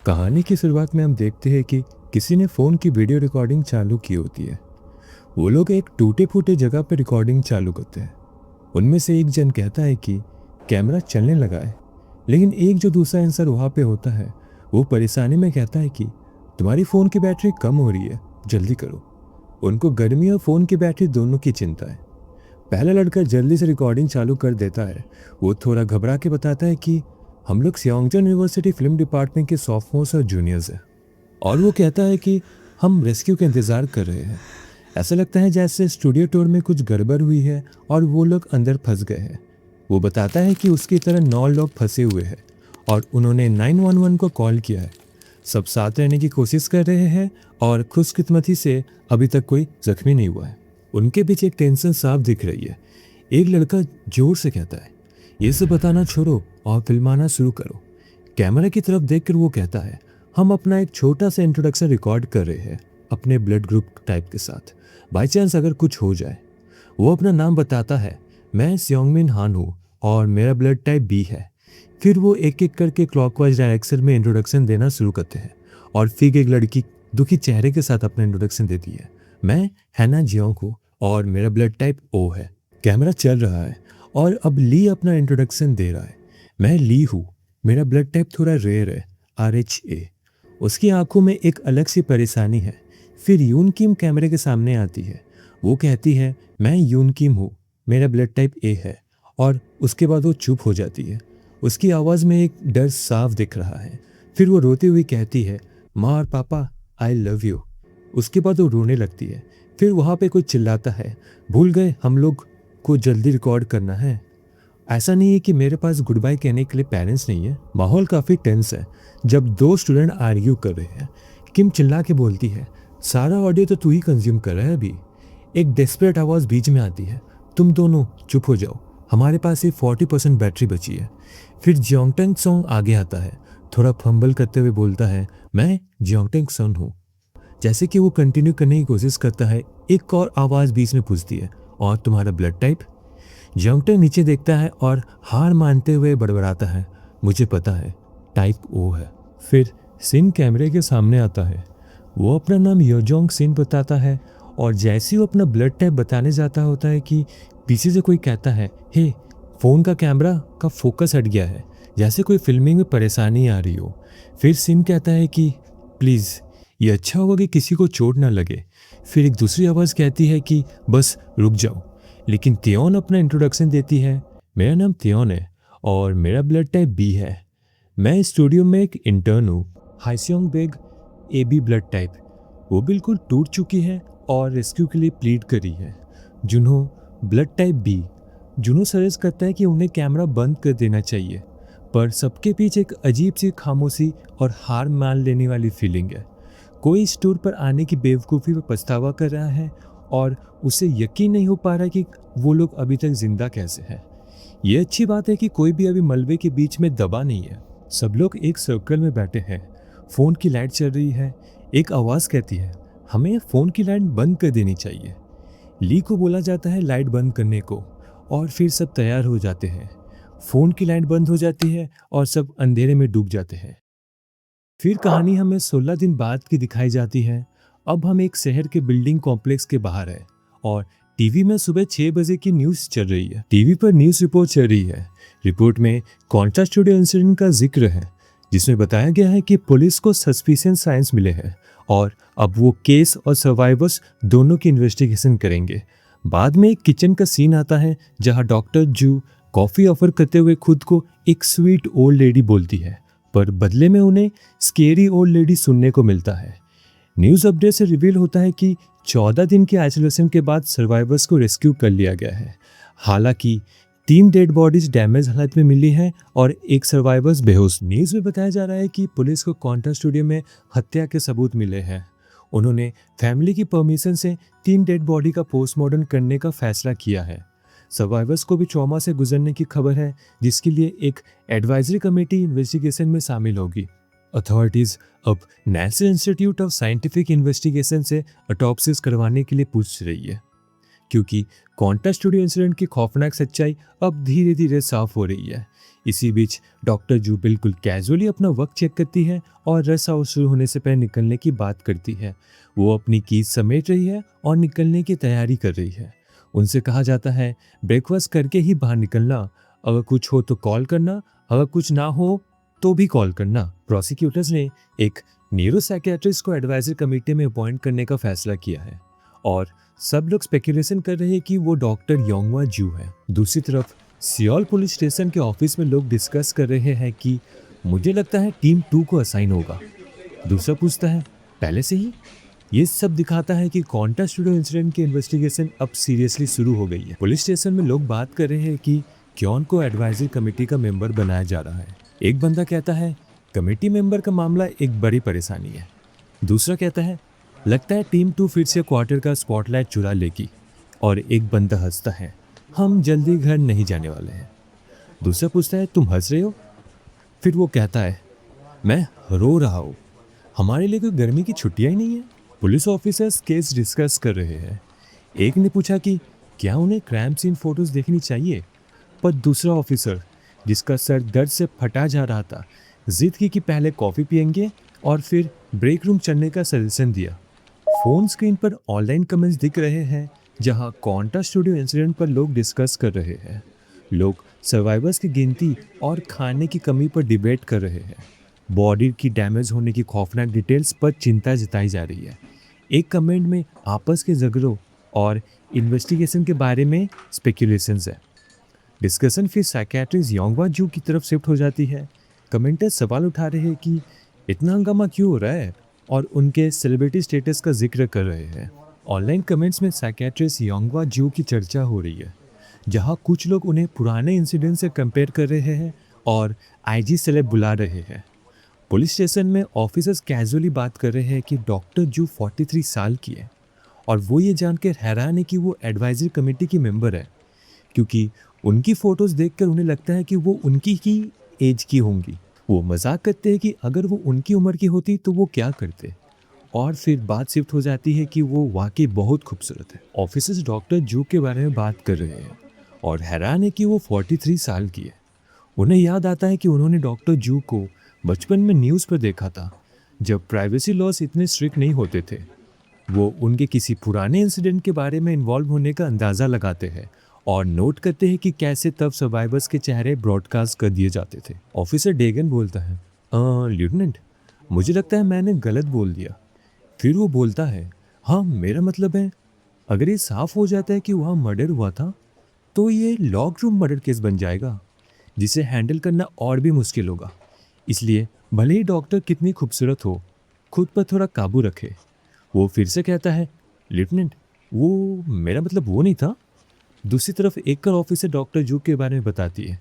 कहानी की शुरुआत में हम देखते हैं कि किसी ने फ़ोन की वीडियो रिकॉर्डिंग चालू की होती है। वो लोग एक टूटे फूटे जगह पर रिकॉर्डिंग चालू करते हैं। उनमें से एक जन कहता है कि कैमरा चलने लगा है, लेकिन एक जो दूसरा आंसर वहाँ पे होता है वो परेशानी में कहता है कि तुम्हारी फ़ोन की बैटरी कम हो रही है, जल्दी करो। उनको गर्मी और फ़ोन की बैटरी दोनों की चिंता है। पहला लड़का जल्दी से रिकॉर्डिंग चालू कर देता है। वो थोड़ा घबरा के बताता है कि हम लोग सियोंगजन यूनिवर्सिटी फिल्म डिपार्टमेंट के सॉफ्टमोर्स और जूनियर्स हैं, और वो कहता है कि हम रेस्क्यू का इंतज़ार कर रहे हैं। ऐसा लगता है जैसे स्टूडियो टूर में कुछ गड़बड़ हुई है और वो लोग अंदर फंस गए हैं। वो बताता है कि उसकी तरह 9 लोग फंसे हुए हैं और उन्होंने 911 को कॉल किया है। सब साथ रहने की कोशिश कर रहे हैं और खुशकिस्मती से अभी तक कोई जख्मी नहीं हुआ है। उनके पीछे एक टेंशन साफ दिख रही है। एक लड़का जोर से कहता है, ये सब बताना छोड़ो और फिल्माना शुरू करो। कैमरा की तरफ देखकर वो कहता है, हम अपना एक छोटा सा इंट्रोडक्शन रिकॉर्ड कर रहे हैं अपने ब्लड ग्रुप टाइप के साथ, बाई चांस अगर कुछ हो जाए। वो अपना नाम बताता है, मैं सियोंगमिन हान हूँ और मेरा ब्लड टाइप बी है। फिर वो एक एक करके क्लॉकवाइज डायरेक्शन में इंट्रोडक्शन देना शुरू करते हैं और फिर एक लड़की दुखी चेहरे के साथ अपना इंट्रोडक्शन देती है, मैं हैना जियोंग हूँ और मेरा ब्लड टाइप ओ है। कैमरा चल रहा है और अब ली अपना इंट्रोडक्शन दे रहा है, मैं ली हूँ, मेरा ब्लड टाइप थोड़ा रेयर है, RH ए। उसकी आंखों में एक अलग सी परेशानी है। फिर यून किम कैमरे के सामने आती है। वो कहती है, मैं यून किम हूँ, मेरा ब्लड टाइप ए है। और उसके बाद वो चुप हो जाती है। उसकी आवाज़ में एक डर साफ दिख रहा है। फिर वो रोती हुई कहती है, माँ और पापा आई लव यू। उसके बाद वो रोने लगती है। फिर वहाँ पे कोई चिल्लाता है, भूल गए हम लोग को जल्दी रिकॉर्ड करना है। ऐसा नहीं है कि मेरे पास गुड बाय कहने के लिए पेरेंट्स नहीं है। माहौल काफ़ी टेंस है। जब दो स्टूडेंट आर्ग्यू कर रहे हैं, किम चिल्ला के बोलती है, सारा ऑडियो तो तू ही कंज्यूम कर रहा है अभी। एक डेस्परेट आवाज़ बीच में आती है, तुम दोनों चुप हो जाओ, हमारे पास सिर्फ 40% बैटरी बची है। फिर जियोंगटेंग सॉन्ग आगे आता है। थोड़ा फंबल करते हुए बोलता है, मैं जियोंगटेंग सन हूँ। जैसे कि वो कंटिन्यू करने की कोशिश करता है, एक और आवाज़ बीच में पूछती है, और तुम्हारा ब्लड टाइप? जियोंगटेंग नीचे देखता है और हार मानते हुए बड़बड़ाता है, मुझे पता है, टाइप ओ है। फिर सिन कैमरे के सामने आता है। वो अपना नाम योजोंग सिन बताता है और जैसे ही वो अपना ब्लड टाइप बताने जाता होता है कि पीछे से कोई कहता है, हे, फ़ोन का कैमरा का फोकस हट गया है, जैसे कोई फिल्मिंग में परेशानी आ रही हो। फिर सिन कहता है कि प्लीज़, ये अच्छा होगा कि किसी को चोट ना लगे। फिर एक दूसरी आवाज़ कहती है कि बस रुक जाओ। लेकिन तियोन अपना इंट्रोडक्शन देती है, मेरा नाम तियोन है और मेरा ब्लड टाइप बी है। मैं स्टूडियो में एक इंटर्न हूँ। हाइसियोंग बेग AB ब्लड टाइप। वो बिल्कुल टूट चुकी है और रेस्क्यू के लिए प्लीड कर रही है। जुनहो ब्लड टाइप बी। जुनहो सजेस्ट करता है कि उन्हें कैमरा बंद कर देना चाहिए, पर सबके पीछे एक अजीब सी खामोशी और हार मान लेने वाली फीलिंग है। कोई इस टूर पर आने की बेवकूफ़ी पर पछतावा कर रहा है और उसे यकीन नहीं हो पा रहा कि वो लोग अभी तक जिंदा कैसे हैं। ये अच्छी बात है कि कोई भी अभी मलबे के बीच में दबा नहीं है। सब लोग एक सर्कल में बैठे हैं। फ़ोन की लाइट चल रही है। एक आवाज़ कहती है, हमें फ़ोन की लाइट बंद कर देनी चाहिए। ली को बोला जाता है लाइट बंद करने को, और फिर सब तैयार हो जाते हैं। फ़ोन की लाइट बंद हो जाती है और सब अंधेरे में डूब जाते हैं। फिर कहानी हमें 16 दिन बाद की दिखाई जाती है। अब हम एक शहर के बिल्डिंग कॉम्प्लेक्स के बाहर है और टीवी में सुबह 6 बजे की न्यूज़ चल रही है। टीवी पर न्यूज़ रिपोर्ट चल रही है। रिपोर्ट में कॉन्ट्रा स्टूडियो इंसिडेंट का जिक्र है, जिसमें बताया गया है कि पुलिस को सस्पिशियस साइंस मिले हैं और अब वो केस और सर्वाइवर्स दोनों की इन्वेस्टिगेशन करेंगे। बाद में एक किचन का सीन आता है जहां डॉक्टर जू कॉफ़ी ऑफर करते हुए खुद को एक स्वीट ओल्ड लेडी बोलती है, पर बदले में उन्हें स्केरी ओल्ड लेडी सुनने को मिलता है। न्यूज़ अपडेट से रिवील होता है कि 14 दिन के आइसोलेशन के बाद सर्वाइवर्स को रेस्क्यू कर लिया गया है। हालांकि 3 डेड बॉडीज डैमेज हालत में मिली हैं और एक सर्वाइवर्स बेहोश। न्यूज़ में बताया जा रहा है कि पुलिस को कॉन्ट्रा स्टूडियो में हत्या के सबूत मिले हैं। उन्होंने फैमिली की परमिशन से 3 डेड बॉडी का पोस्टमार्टम करने का फैसला किया है। सर्वाइवर्स को भी ट्रॉमा से गुजरने की खबर है, जिसके लिए एक एडवाइजरी कमेटी इन्वेस्टिगेशन में शामिल होगी। अथॉरिटीज़ अब national institute of scientific investigation से ऑटोप्सीज करवाने के लिए पूछ रही है। क्योंकि क्वांटा स्टूडियो इंसिडेंट की खौफनाक सच्चाई अब धीरे धीरे साफ हो रही है। इसी बीच डॉक्टर जू बिल्कुल कैजुअली अपना वक्त चेक करती है और रश आवर शुरू होने से पहले निकलने की बात करती है। वो अपनी कीज समेट रही है और निकलने की तैयारी कर रही है। उनसे कहा जाता है ब्रेकफास्ट करके ही बाहर निकलना, अगर कुछ हो तो कॉल करना, अगर कुछ ना हो तो भी कॉल करना। प्रोसिक्यूटर्स ने एक न्यूरो साइकियाट्रिस्ट को एडवाइजरी कमेटी में अपॉइंट करने का फैसला किया है और सब लोग स्पेकुलेशन कर रहे हैं कि वो डॉक्टर योंगवा जू है। दूसरी तरफ सियोल पुलिस स्टेशन के ऑफिस में लोग डिस्कस कर रहे हैं कि मुझे लगता है टीम 2 को असाइन होगा। दूसरा पूछता है पहले से ही? ये सब दिखाता है कि क्वांटा स्टूडियो इंसिडेंट की इन्वेस्टिगेशन अब सीरियसली शुरू हो गई है। पुलिस स्टेशन में लोग बात कर रहे हैं कि क्योन को एडवाइजरी कमेटी का मेंबर बनाया जा रहा है। एक बंदा कहता है कमेटी मेंबर का मामला एक बड़ी परेशानी है। दूसरा कहता है लगता है टीम 2 फिर से क्वार्टर का स्पॉटलाइट चुरा लेगी। और एक बंदा हंसता है हम जल्दी घर नहीं जाने वाले हैं। दूसरा पूछता है तुम हंस रहे हो? फिर वो कहता है मैं रो रहा हूँ, हमारे लिए कोई गर्मी की छुट्टियां ही नहीं है। पुलिस ऑफिसर्स केस डिस्कस कर रहे हैं। एक ने पूछा कि क्या उन्हें क्राइम सीन फोटोज देखनी चाहिए, पर दूसरा ऑफिसर जिसका सर दर्द से फटा जा रहा था जिद की कि पहले कॉफ़ी पियेंगे और फिर ब्रेक रूम चलने का सजेशन दिया। फोन स्क्रीन पर ऑनलाइन कमेंट्स दिख रहे हैं जहां क्वांटा स्टूडियो इंसिडेंट पर लोग डिस्कस कर रहे हैं। लोग सर्वाइवर्स की गिनती और खाने की कमी पर डिबेट कर रहे हैं। बॉडी की डैमेज होने की खौफनाक डिटेल्स पर चिंता जताई जा रही है। एक कमेंट में आपस के झगड़ों और इन्वेस्टिगेशन के बारे में स्पेकुलेशंस है। डिस्कशन फिर साइकियाट्रिस्ट योंगवा जू की तरफ शिफ्ट हो जाती है। कमेंटर्स सवाल उठा रहे हैं कि इतना हंगामा क्यों हो रहा है और उनके सेलिब्रिटी स्टेटस का जिक्र कर रहे हैं। ऑनलाइन कमेंट्स में साइकियाट्रिस्ट योंगवा जू की चर्चा हो रही है, जहां कुछ लोग उन्हें पुराने इंसिडेंट से कंपेयर कर रहे हैं और आईजी सेलेब बुला रहे हैं। पुलिस स्टेशन में ऑफिसर्स कैजुअली बात कर रहे हैं कि डॉक्टर जू 43 साल की है और वो ये जानकर हैरान है कि वो एडवाइजरी कमेटी की मेंबर है, क्योंकि उनकी फ़ोटोज़ देखकर उन्हें लगता है कि वो उनकी ही एज की होंगी। वो मजाक करते हैं कि अगर वो उनकी उम्र की होती तो वो क्या करते, और फिर बात शिफ्ट हो जाती है कि वो वाकई बहुत खूबसूरत है। ऑफिसर्स डॉक्टर जू के बारे में बात कर रहे हैं और हैरान है कि वो 43 साल की है। उन्हें याद आता है कि उन्होंने डॉक्टर जू को बचपन में न्यूज़ पर देखा था, जब प्राइवेसी लॉस इतने स्ट्रिक्ट नहीं होते थे। वो उनके किसी पुराने इंसिडेंट के बारे में इन्वॉल्व होने का अंदाज़ा लगाते हैं और नोट करते हैं कि कैसे तब सर्वाइवर्स के चेहरे ब्रॉडकास्ट कर दिए जाते थे। ऑफिसर डेगन बोलता है लेफ्टिनेंट, मुझे लगता है मैंने गलत बोल दिया। फिर वो बोलता है हाँ, मेरा मतलब है अगर ये साफ हो जाता है कि वहाँ मर्डर हुआ था तो ये लॉक रूम मर्डर केस बन जाएगा, जिसे हैंडल करना और भी मुश्किल होगा। इसलिए भले ही डॉक्टर कितनी खूबसूरत हो, खुद पर थोड़ा काबू रखे। वो फिर से कहता है लेफ्टिनेंट, वो मेरा मतलब वो नहीं था। दूसरी तरफ एक और ऑफिसर डॉक्टर जू के बारे में बताती है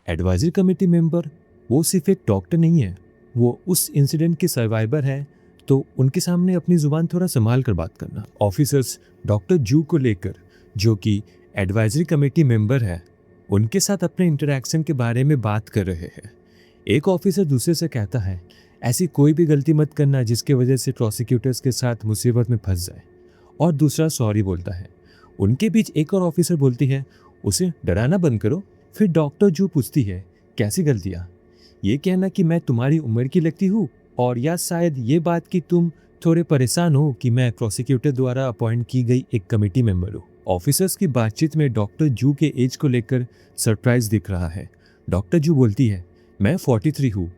एडवाइजरी कमेटी मेंबर वो सिर्फ एक डॉक्टर नहीं है, वो उस इंसिडेंट के सर्वाइवर है, तो उनके सामने अपनी जुबान थोड़ा संभाल कर बात करना। ऑफिसर्स डॉक्टर जू को लेकर, जो कि एडवाइजरी कमेटी मेंबर है, उनके साथ अपने इंटरैक्शन के बारे में बात कर रहे हैं। एक ऑफिसर दूसरे से कहता है ऐसी कोई भी गलती मत करना जिसके वजह से प्रोसिक्यूटर्स के साथ मुसीबत में फंस जाए, और दूसरा सॉरी बोलता है। उनके बीच एक और ऑफिसर बोलती है उसे डराना बंद करो। फिर डॉक्टर जू पूछती है कैसी गलतियाँ? ये कहना कि मैं तुम्हारी उम्र की लगती हूँ, और या शायद ये बात कि तुम थोड़े परेशान हो कि मैं प्रोसिक्यूटर द्वारा अपॉइंट की गई एक कमेटी मेंबर हूँ। ऑफिसर्स की बातचीत में डॉक्टर जू के एज को लेकर सरप्राइज दिख रहा है। डॉक्टर जू बोलती है मैं 43 हूँ,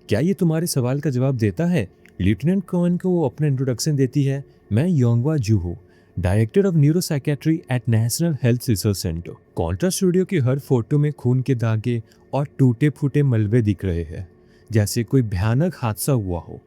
क्या ये तुम्हारे सवाल का जवाब देता है? लेफ्टिनेंट कर्नल को वो अपना इंट्रोडक्शन देती है मैं योंगवा जू हूँ, director of neuropsychiatry at National Health Research Centre. Quanta Studio की हर फोटो में खून के दागे और टूटे फूटे मलबे दिख रहे हैं, जैसे कोई भयानक हादसा हुआ हो।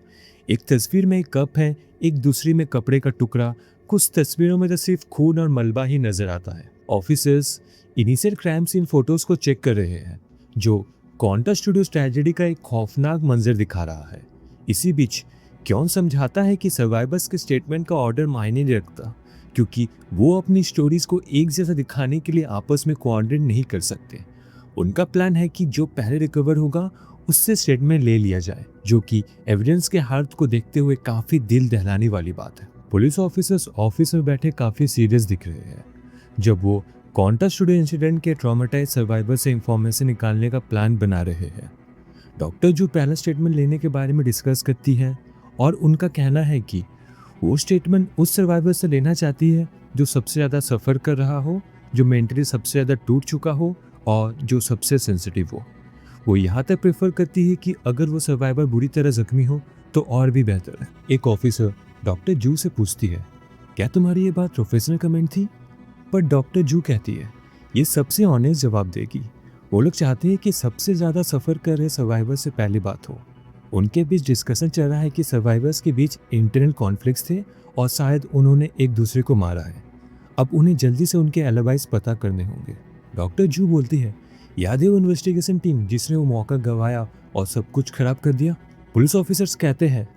एक तस्वीर में एक कप है, एक दूसरी में कपड़े का टुकड़ा, कुछ तस्वीरों में तो सिर्फ खून और मलबा ही नजर आता है। Officers initial crime scene photos को चेक कर रहे हैं, जो क्वांटा स्टूडियो ट्रेजेडी का एक खौफनाक मंजर दिखा रहा है। इसी बीच क्योन समझाता है कि सर्वाइवर्स के स्टेटमेंट का ऑर्डर मायने नहीं रखता, क्योंकि वो अपनी स्टोरीज को एक जैसा दिखाने के लिए आपस में कोऑर्डिनेट नहीं कर सकते। उनका प्लान है कि जो पहले रिकवर होगा उससे स्टेटमेंट ले लिया जाए, जो कि एविडेंस के हालत को देखते हुए काफी दिल दहलाने वाली बात है। पुलिस ऑफिसर्स ऑफिस में बैठे काफी सीरियस दिख रहे हैं। जब वो क्वांटा स्टूडियो इंसिडेंट के ट्रॉमेटाइज सर्वाइवर से इंफॉर्मेशन निकालने का प्लान बना रहे हैं। डॉक्टर जू पहला स्टेटमेंट लेने के बारे में डिस्कस करती है और उनका कहना है कि वो स्टेटमेंट उस सर्वाइवर से लेना चाहती है जो सबसे ज़्यादा सफ़र कर रहा हो, जो मेंटली सबसे ज़्यादा टूट चुका हो और जो सबसे सेंसिटिव हो। वो यहाँ तक प्रेफर करती है कि अगर वो सर्वाइवर बुरी तरह जख्मी हो तो और भी बेहतर है। एक ऑफिसर डॉक्टर जू से पूछती है, क्या तुम्हारी ये बात प्रोफेशनल कमेंट थी? पर डॉक्टर जू कहती है, ये सबसे ऑनेस्ट जवाब देगी। वो लोग चाहते हैं कि सबसे ज़्यादा सफ़र कर रहे सर्वाइवर से पहली बात हो। उनके बीच डिस्कशन चल रहा है कि सर्वाइवर्स के बीच इंटरनल कॉन्फ्लिक्ट्स थे और शायद उन्होंने एक दूसरे को मारा है। अब उन्हें जल्दी से उनके एलिबाइज पता करने होंगे। डॉक्टर जू बोलती है, याद है वो इन्वेस्टिगेशन टीम जिसने वो मौका गंवाया और सब कुछ खराब कर दिया? पुलिस ऑफिसर्स कहते हैं,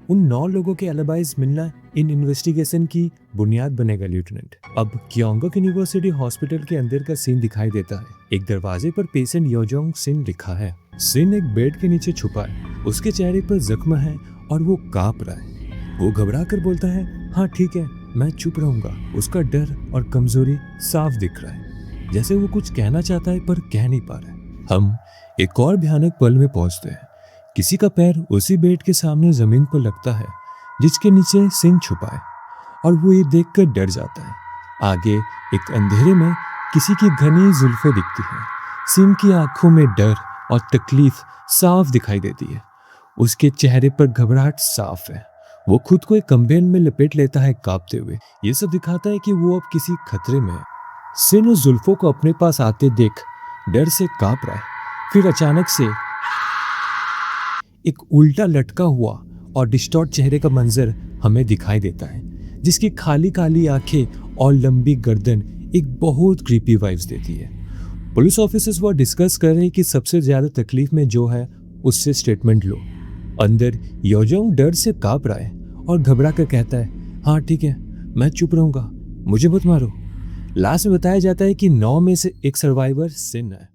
उन 9 लोगों के एलिबाइज मिलना इन इन्वेस्टिगेशन की बुनियाद बनेगा लेफ्टिनेंट। अब क्योंगक यूनिवर्सिटी हॉस्पिटल के अंदर का सीन दिखाई देता है। एक दरवाजे पर पेशेंट योजोंग सिन लिखा है। सिन एक बेड के नीचे छुपा है, उसके चेहरे पर जख्म है और वो कांप रहा है। वो घबरा कर बोलता है, हाँ ठीक है, मैं चुप रहूंगा। उसका डर और कमजोरी साफ दिख रहा है, जैसे वो कुछ कहना चाहता है पर कह नहीं पा रहा है। हम एक और भयानक पल में पहुंचते हैं। किसी का पैर उसी बेड के सामने जमीन पर लगता है जिसके नीचे सिन छुपा है और वो ये देखकर डर जाता है। आगे एक अंधेरे में किसी की घनी जुल्फें दिखती हैं। सिन की आंखों में डर और तकलीफ साफ दिखाई देती है। उसके चेहरे पर घबराहट साफ है। वो खुद को एक कंबल में लपेट लेता है कांपते हुए। ये सब दिखाता है कि वो अब किसी खतरे में है। सिन उस जुल्फों को अपने पास आते देख डर से कांप रहा है। फिर अचानक से एक उल्टा लटका हुआ और डिस्टॉर्ट चेहरे का मंजर हमें दिखाई देता है, जिसकी खाली काली आंखें और लंबी गर्दन एक बहुत क्रीपी वाइब्स देती है। पुलिस ऑफिसर्स वो डिस्कस कर रहे हैं कि सबसे ज्यादा तकलीफ में जो है उससे स्टेटमेंट लो। अंदर योजोंग डर से कांप रहा है और घबरा कर कहता है, हाँ ठीक है, मैं चुप रहूंगा, मुझे मत मारो। लास्ट में बताया जाता है कि 9 में से एक सर्वाइवर सिन है।